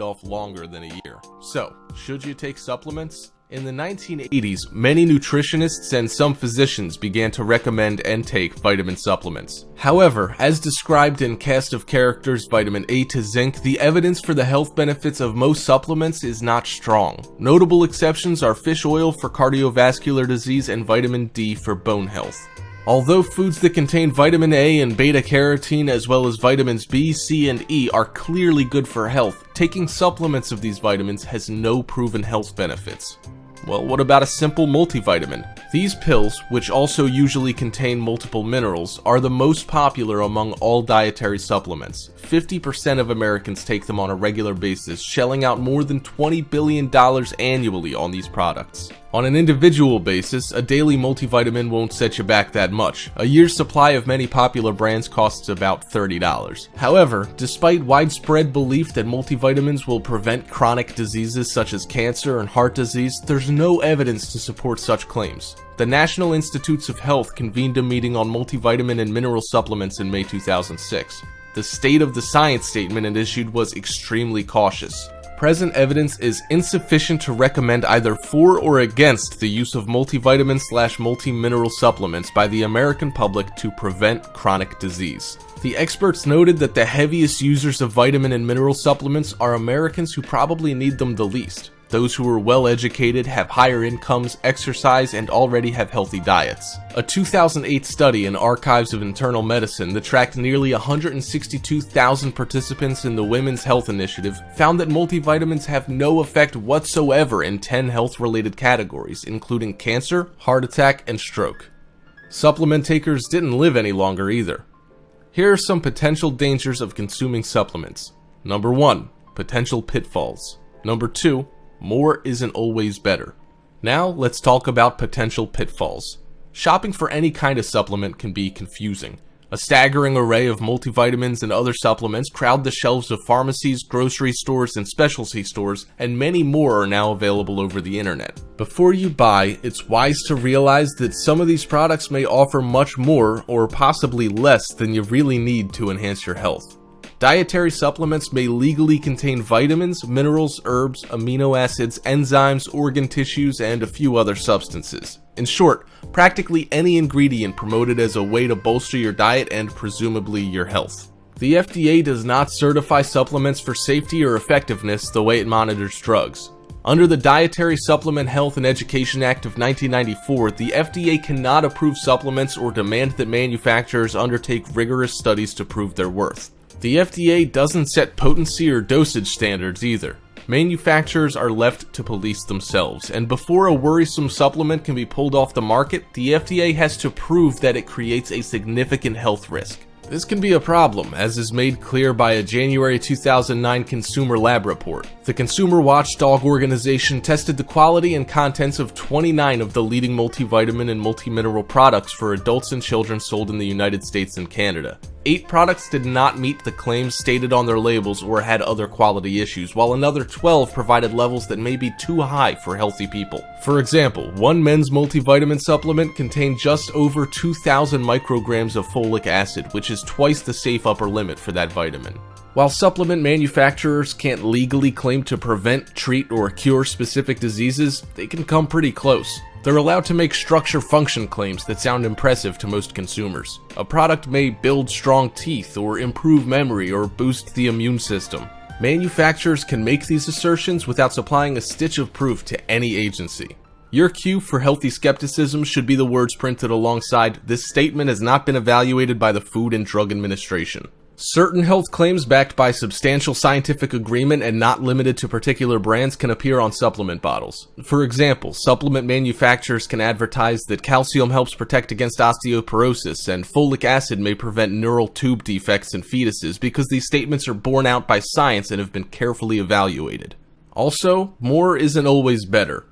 off longer than a year. So, should you take supplements? In the 1980s, many nutritionists and some physicians began to recommend and take vitamin supplements. However, as described in Cast of Characters Vitamin A to Zinc, the evidence for the health benefits of most supplements is not strong. Notable exceptions are fish oil for cardiovascular disease and vitamin D for bone health. Although foods that contain vitamin A and beta-carotene as well as vitamins B, C, and E are clearly good for health, taking supplements of these vitamins has no proven health benefits. Well, what about a simple multivitamin? These pills, which also usually contain multiple minerals, are the most popular among all dietary supplements. 50% of Americans take them on a regular basis, shelling out more than $20 billion annually on these products. On an individual basis, a daily multivitamin won't set you back that much. A year's supply of many popular brands costs about $30. However, despite widespread belief that multivitamins will prevent chronic diseases such as cancer and heart disease, there's no evidence to support such claims. The National Institutes of Health convened a meeting on multivitamin and mineral supplements in May 2006. The State of the Science statement it issued was extremely cautious. Present evidence is insufficient to recommend either for or against the use of multivitamin/multi-mineral supplements by the American public to prevent chronic disease. The experts noted that the heaviest users of vitamin and mineral supplements are Americans who probably need them the least. Those who are well educated, have higher incomes, exercise, and already have healthy diets. A 2008 study in Archives of Internal Medicine that tracked nearly 162,000 participants in the Women's Health Initiative found that multivitamins have no effect whatsoever in 10 health-related categories, including cancer, heart attack, and stroke. Supplement takers didn't live any longer either. Here are some potential dangers of consuming supplements. Number 1. Potential pitfalls. Number 2. More isn't always better. Now, let's talk about potential pitfalls. Shopping for any kind of supplement can be confusing. A staggering array of multivitamins and other supplements crowd the shelves of pharmacies, grocery stores, and specialty stores, and many more are now available over the internet. Before you buy, it's wise to realize that some of these products may offer much more, or possibly less, than you really need to enhance your health. Dietary supplements may legally contain vitamins, minerals, herbs, amino acids, enzymes, organ tissues, and a few other substances. In short, practically any ingredient promoted as a way to bolster your diet and presumably your health. The FDA does not certify supplements for safety or effectiveness the way it monitors drugs. Under the Dietary Supplement Health and Education Act of 1994, the FDA cannot approve supplements or demand that manufacturers undertake rigorous studies to prove their worth. The FDA doesn't set potency or dosage standards either. Manufacturers are left to police themselves, and before a worrisome supplement can be pulled off the market, the FDA has to prove that it creates a significant health risk. This can be a problem, as is made clear by a January 2009 Consumer Lab report. The consumer watchdog organization tested the quality and contents of 29 of the leading multivitamin and multimineral products for adults and children sold in the United States and Canada. 8 products did not meet the claims stated on their labels or had other quality issues, while another 12 provided levels that may be too high for healthy people. For example, one men's multivitamin supplement contained just over 2,000 micrograms of folic acid, which is twice the safe upper limit for that vitamin. While supplement manufacturers can't legally claim to prevent, treat, or cure specific diseases, they can come pretty close. They're allowed to make structure-function claims that sound impressive to most consumers. A product may build strong teeth, or improve memory, or boost the immune system. Manufacturers can make these assertions without supplying a stitch of proof to any agency. Your cue for healthy skepticism should be the words printed alongside, "This statement has not been evaluated by the Food and Drug Administration." Certain health claims backed by substantial scientific agreement and not limited to particular brands can appear on supplement bottles. For example, supplement manufacturers can advertise that calcium helps protect against osteoporosis and folic acid may prevent neural tube defects in fetuses because these statements are borne out by science and have been carefully evaluated. Also, more isn't always better.